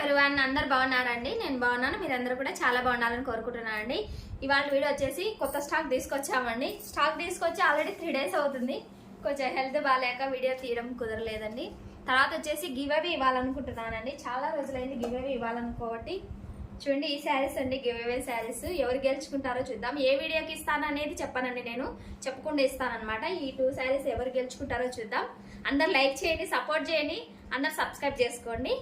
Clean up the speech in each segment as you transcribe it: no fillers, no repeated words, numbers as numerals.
Everyone, అందరు బాగున్నారండి? నేను బాగున్నాను, మీరందరూ కూడా చాలా బాగున్నారని కోరుకుంటున్నానండి. ఇవాళ వీడియో వచ్చేసి కొత్త స్టాక్ తీసుకొచ్చామండి. స్టాక్ తీసుకొచ్చి ఆల్రెడీ 3 days అవుతుంది. కొంచెం హెల్త్ బాగాలేక వీడియో తీయడం కుదరలేదండి. తర్వాత వచ్చేసి గివ్ అవే ఇవ్వాలనుకుంటున్నానండి. చాలా రోజులైంది గివ్ అవే ఇవ్వాలనుకోబట్టి చూడండి, ఈ శారీస్ అండి గివ్ అవే శారీస్. ఎవరు గెలుచుకుంటారో చూద్దాం. ఏ వీడియోకి ఇస్తాను అనేది చెప్పానండి, నేను చెప్పకుండా ఇస్తానన్నమాట. ఈ 2 శారీస్ ఎవరు గెలుచుకుంటారో చూద్దాం. అందరు లైక్ చేయండి, సపోర్ట్ చేయండి, అందరు సబ్స్క్రైబ్ చేసుకోండి.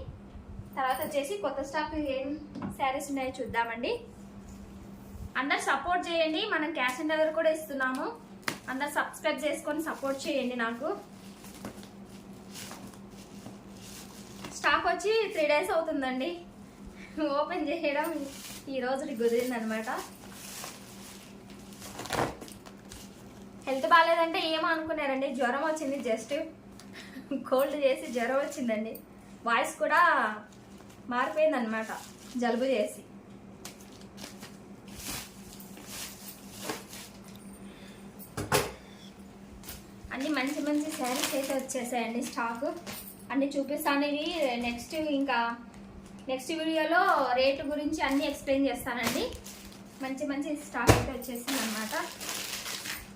తర్వాత వచ్చేసి కొత్త స్టాక్ ఏం శారీస్ ఉన్నాయో చూద్దామండి. అందరు సపోర్ట్ చేయండి, మనం క్యాష్ ఆన్ డెలివరీ కూడా ఇస్తున్నాము. అందరు సబ్స్క్రైబ్ చేసుకొని సపోర్ట్ చేయండి. నాకు స్టాక్ వచ్చి 3 days అవుతుందండి. ఓపెన్ చేయడం ఈ రోజు కుదిరిందనమాట. హెల్త్ బాగాలేదంటే ఏమో అనుకున్నారండి, జ్వరం వచ్చింది. జస్ట్ కోల్డ్ చేసి జ్వరం వచ్చిందండి. వాయిస్ కూడా మారిపోయిందనమాట, జలుబు చేసి. అన్ని మంచి మంచి శారీస్ అయితే వచ్చేసాయండి. స్టాక్ అన్ని చూపిస్తాను. ఇవి నెక్స్ట్ వీడియోలో రేటు గురించి అన్ని ఎక్స్ప్లెయిన్ చేస్తానండి. మంచి మంచి స్టాక్ అయితే వచ్చేసింది అనమాట.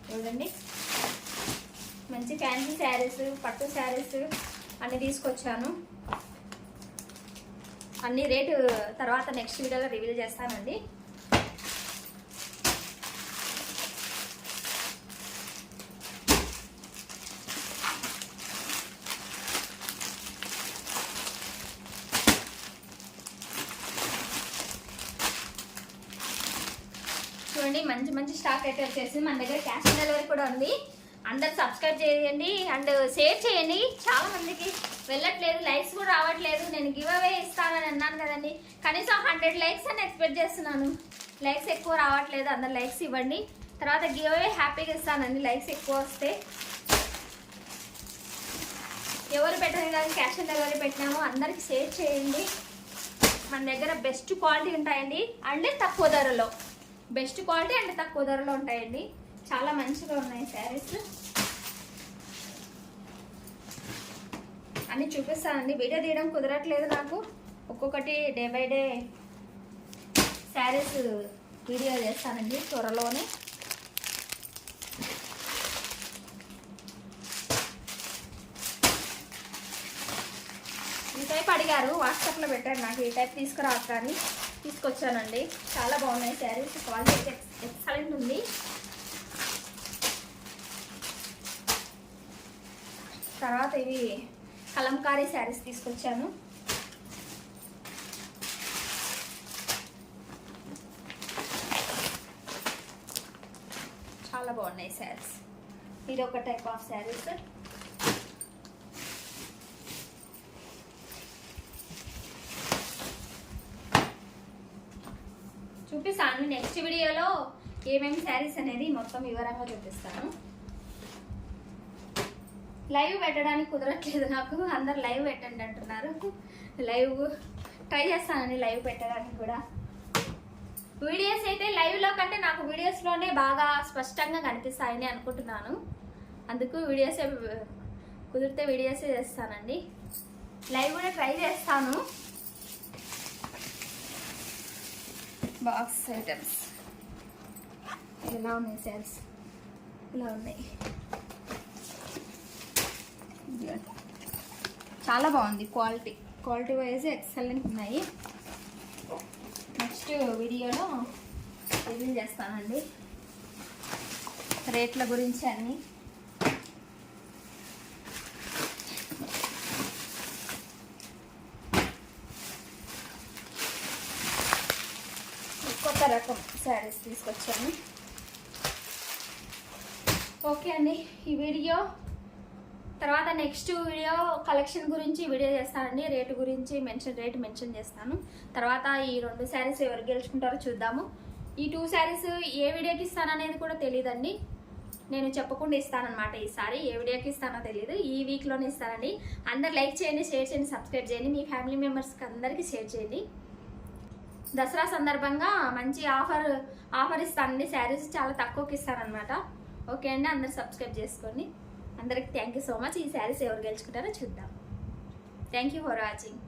చూడండి, మంచి ఫ్యాన్సీ శారీస్, పట్టు శారీస్ అన్ని తీసుకొచ్చాను. అన్ని రేటు తర్వాత నెక్స్ట్ వీడియోలో రివీల్ చేస్తానండి. చూడండి, మంచి మంచి స్టాక్ అయితే వచ్చేసి మన దగ్గర క్యాష్ ఆన్ డెలివరీ కూడా ఉంది. అందరు సబ్స్క్రైబ్ చేయండి అండ్ షేర్ చేయండి. చాలా మందికి వెళ్ళట్లేదు, లైక్స్ కూడా రావట్లేదు. నేను గివ్ అవే ఇస్తానని అన్నాను కదండి, కనీసం 100 likes అని ఎక్స్పెక్ట్ చేస్తున్నాను. లైక్స్ ఎక్కువ రావట్లేదు, అందరు లైక్స్ ఇవ్వండి. తర్వాత గివ్ అవే హ్యాపీగా ఇస్తానండి లైక్స్ ఎక్కువ వస్తే. ఎవరు పెట్టని కానీ క్యాష్ ఆన్ డెలివరీ పెట్టినామో అందరికి షేర్ చేయండి. మన దగ్గర బెస్ట్ క్వాలిటీ ఉంటాయండి అండ్ తక్కువ ధరలో. బెస్ట్ క్వాలిటీ అండ్ తక్కువ ధరలో ఉంటాయండి. చాలా మంచిగా ఉన్నాయి శారీస్. అన్ని చూపిస్తానండి. వీడియో తీయడం కుదరట్లేదు నాకు. ఒక్కొక్కటి day by day saris video చేస్తానండి త్వరలోనే. ఈ టైప్ అడిగారు, వాట్సాప్లో పెట్టారు నాకు, ఈ టైప్ తీసుకురా కానీ తీసుకొచ్చానండి. చాలా బాగున్నాయి శారీస్, క్వాలిటీ అయితే ఎక్సలెంట్ ఉంది. తర్వాత ఇవి కలంకారీ శారీస్ తీసుకొచ్చాను. చాలా బాగున్నాయి శారీస్. ఇది ఒక టైప్ ఆఫ్ శారీస్. చూపిస్తాను నెక్స్ట్ వీడియోలో ఏమేమి శారీస్ అనేది మొత్తం వివరంగా చూపిస్తాను. లైవ్ పెట్టడానికి కుదరట్లేదు నాకు. అందరు లైవ్ పెట్టండి అంటున్నారు. లైవ్ ట్రై చేస్తానండి, లైవ్ పెట్టడానికి కూడా. వీడియోస్ అయితే లైవ్లో కంటే నాకు వీడియోస్లోనే బాగా స్పష్టంగా కనిపిస్తాయని అనుకుంటున్నాను. అందుకు వీడియోసే కుదిరితే వీడియోసే చేస్తానండి. లైవ్ కూడా ట్రై చేస్తాను. బాక్స్ ఐటమ్స్ ఇలా ఉన్నాయి, శారీస్ ఇలా ఉన్నాయి. చాలా బాగుంది క్వాలిటీ వైజ్ ఎక్సలెంట్ ఉన్నాయి. నెక్స్ట్ వీడియోలో రివీల్ చేస్తానండి రేట్ల గురించి అన్నీ. కొత్త రకం శారీస్ తీసుకొచ్చాను. ఓకే అండి, ఈ వీడియో తర్వాత నెక్స్ట్ వీడియో కలెక్షన్ గురించి వీడియో చేస్తానండి. రేటు గురించి రేటు మెన్షన్ చేస్తాను. తర్వాత ఈ 2 శారీస్ ఎవరు గెలుచుకుంటారో చూద్దాము. ఈ 2 శారీస్ ఏ వీడియోకి ఇస్తాననేది కూడా తెలియదండి. నేను చెప్పకుండా ఇస్తానన్నమాట. ఈసారి ఏ వీడియోకి ఇస్తానో తెలియదు, ఈ వీక్లోనే ఇస్తానండి. అందరు లైక్ చేయండి, షేర్ చేయండి, సబ్స్క్రైబ్ చేయండి. మీ ఫ్యామిలీ మెంబర్స్కి అందరికీ షేర్ చేయండి. దసరా సందర్భంగా మంచి ఆఫర్ ఇస్తానండి. శారీస్ చాలా తక్కువకి ఇస్తానన్నమాట. ఓకే అండి, అందరు సబ్స్క్రైబ్ చేసుకోండి. అందరికి థ్యాంక్ యూ సో మచ్. ఈ శారీస్ ఎవరు గెలుచుకుంటారో చూద్దాం. Thank you for watching.